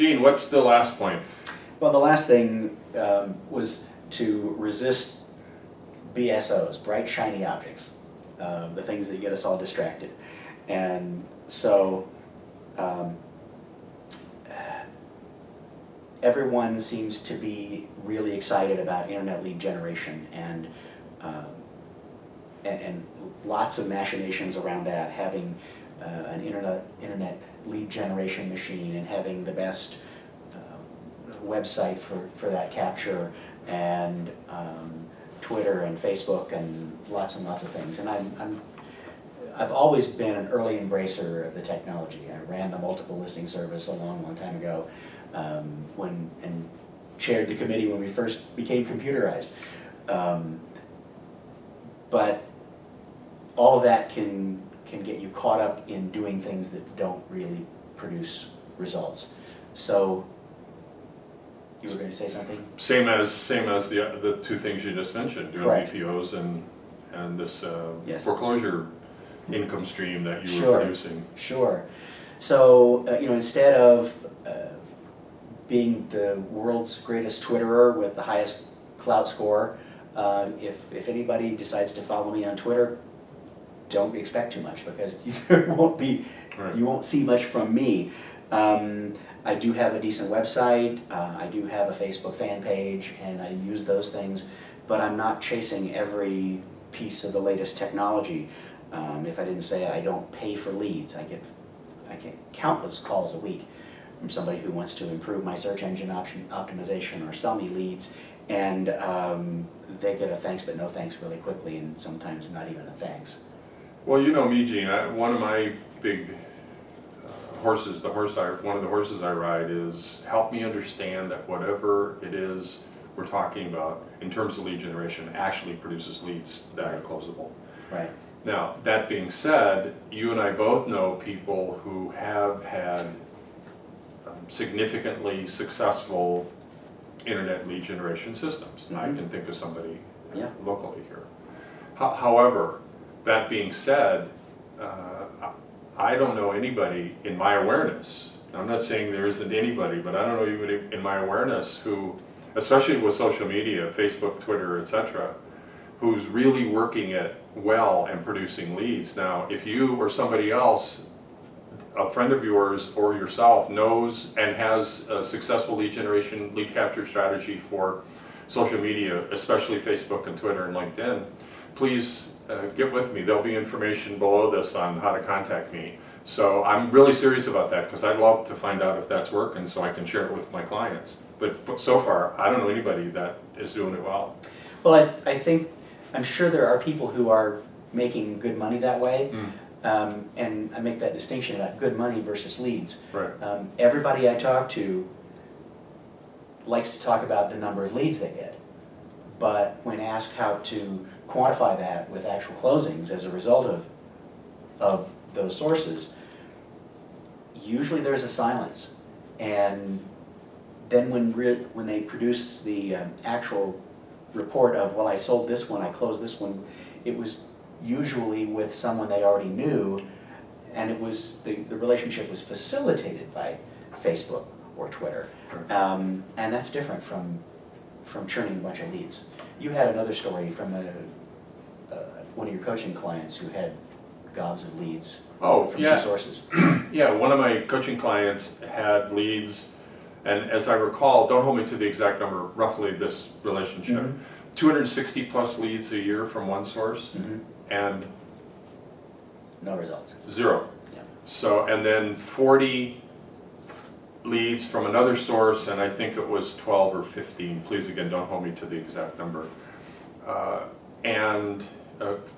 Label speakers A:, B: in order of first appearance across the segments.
A: Gene, what's the last point?
B: Well, the last thing was to resist BSOs, bright shiny objects, the things that get us all distracted. And so everyone seems to be really excited about internet lead generation and lots of machinations around that, having an internet lead generation machine and having the best website for that capture, and Twitter and Facebook and lots and things. And I've always been an early embracer of the technology. I ran the multiple listing service a long time ago, and chaired the committee when we first became computerized. But all of that can get you caught up in doing things that don't really produce results. So you were going to say something?
A: Same as the two things you just mentioned, doing
B: Correct.
A: BPOs and this
B: Yes.
A: foreclosure income stream that you
B: Sure.
A: were producing.
B: Sure. So instead of being the world's greatest Twitterer with the highest clout score, if anybody decides to follow me on Twitter, don't expect too much, because there won't be,
A: Right.
B: you won't see much from me. I do have a decent website, I do have a Facebook fan page, and I use those things, but I'm not chasing every piece of the latest technology. If I didn't say, I don't pay for leads. I get countless calls a week from somebody who wants to improve my search engine optimization or sell me leads, and they get a thanks but no thanks really quickly, and sometimes not even a thanks.
A: Well, you know me, Gene. One of my big horses, one of the horses I ride is help me understand that whatever it is we're talking about in terms of lead generation actually produces leads that are closable.
B: Right.
A: Now, that being said, you and I both know people who have had significantly successful internet lead generation systems.
B: Mm-hmm.
A: I can think of somebody locally here. However, that being said, I don't know anybody in my awareness, I'm not saying there isn't anybody, but I don't know anybody in my awareness who, especially with social media, Facebook, Twitter, etc., who's really working it well and producing leads. Now, if you or somebody else, a friend of yours or yourself, knows and has a successful lead generation, lead capture strategy for social media, especially Facebook and Twitter and LinkedIn, please get with me. There'll be information below this on how to contact me. So I'm really serious about that, because I'd love to find out if that's working so I can share it with my clients. But so far, I don't know anybody that is doing it well.
B: Well, I'm sure there are people who are making good money that way, and I make that distinction about good money versus leads.
A: Right.
B: Everybody I talk to likes to talk about the number of leads they get, but when asked how to quantify that with actual closings as a result of those sources, usually there's a silence. And then when they produce the actual report of, well, I sold this one, I closed this one, it was usually with someone they already knew, and it was the relationship was facilitated by Facebook or Twitter. And that's different from churning a bunch of leads. You had another story from one of your coaching clients who had gobs of leads from two sources.
A: Yeah, one of my coaching clients had leads, and as I recall, don't hold me to the exact number, roughly this relationship, 260 plus leads a year from one source, and
B: no results.
A: Zero.
B: Yeah.
A: So, and then 40 leads from another source, and I think it was 12 or 15, please again, don't hold me to the exact number, and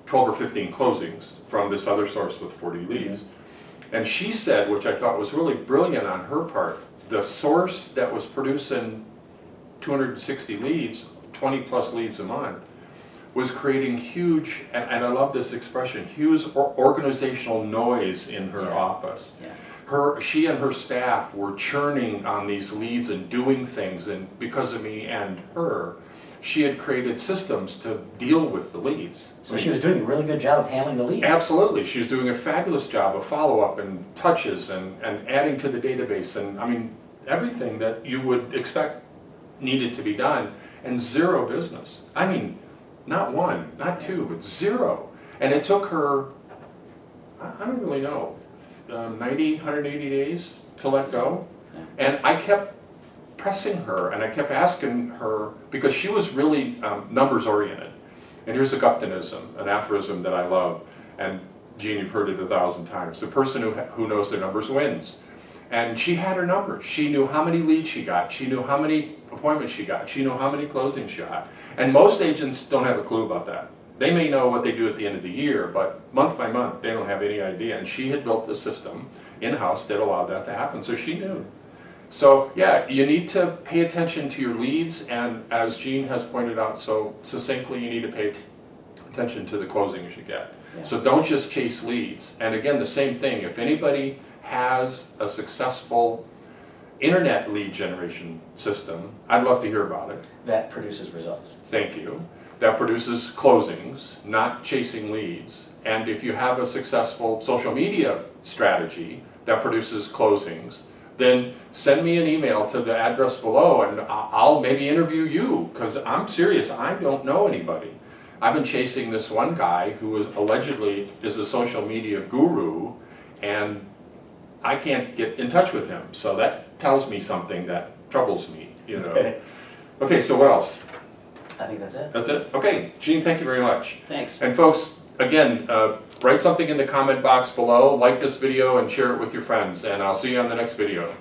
A: 12 or 15 closings from this other source with 40 leads. And she said, which I thought was really brilliant on her part, the source that was producing 260 leads, 20 plus leads a month, was creating huge, and I love this expression, huge organizational noise in her office. Yeah. She and her staff were churning on these leads and doing things, and because of me and her, she had created systems to deal with the leads.
B: So she was doing a really good job of handling the leads.
A: Absolutely. She was doing a fabulous job of follow-up and touches and adding to the database. And I mean, everything that you would expect needed to be done, and zero business. I mean, not one, not two, but zero. And it took her, I don't really know, 90, 180 days to let go. And I kept pressing her, and I kept asking her, because she was really numbers oriented. And here's a Guptonism, an aphorism that I love, and Gene, you've heard it 1,000 times. The person who knows their numbers wins. And she had her numbers. She knew how many leads she got. She knew how many appointments she got. She knew how many closings she got. And most agents don't have a clue about that. They may know what they do at the end of the year, but month by month, they don't have any idea. And she had built the system in-house that allowed that to happen, so she knew. So yeah, you need to pay attention to your leads, and as Gene has pointed out so succinctly, you need to pay attention to the closings you get.
B: Yeah.
A: So don't just chase leads. And again, the same thing, if anybody has a successful internet lead generation system, I'd love to hear about it.
B: That produces results.
A: Thank you. That produces closings, not chasing leads. And if you have a successful social media strategy that produces closings, then send me an email to the address below, and I'll maybe interview you, because I'm serious, I don't know anybody. I've been chasing this one guy who allegedly is a social media guru, and I can't get in touch with him. So that tells me something that troubles me, you know. Okay, so what else?
B: I think that's it.
A: That's it? Okay, Gene, thank you very much.
B: Thanks.
A: And folks, again, write something in the comment box below, like this video, and share it with your friends, and I'll see you on the next video.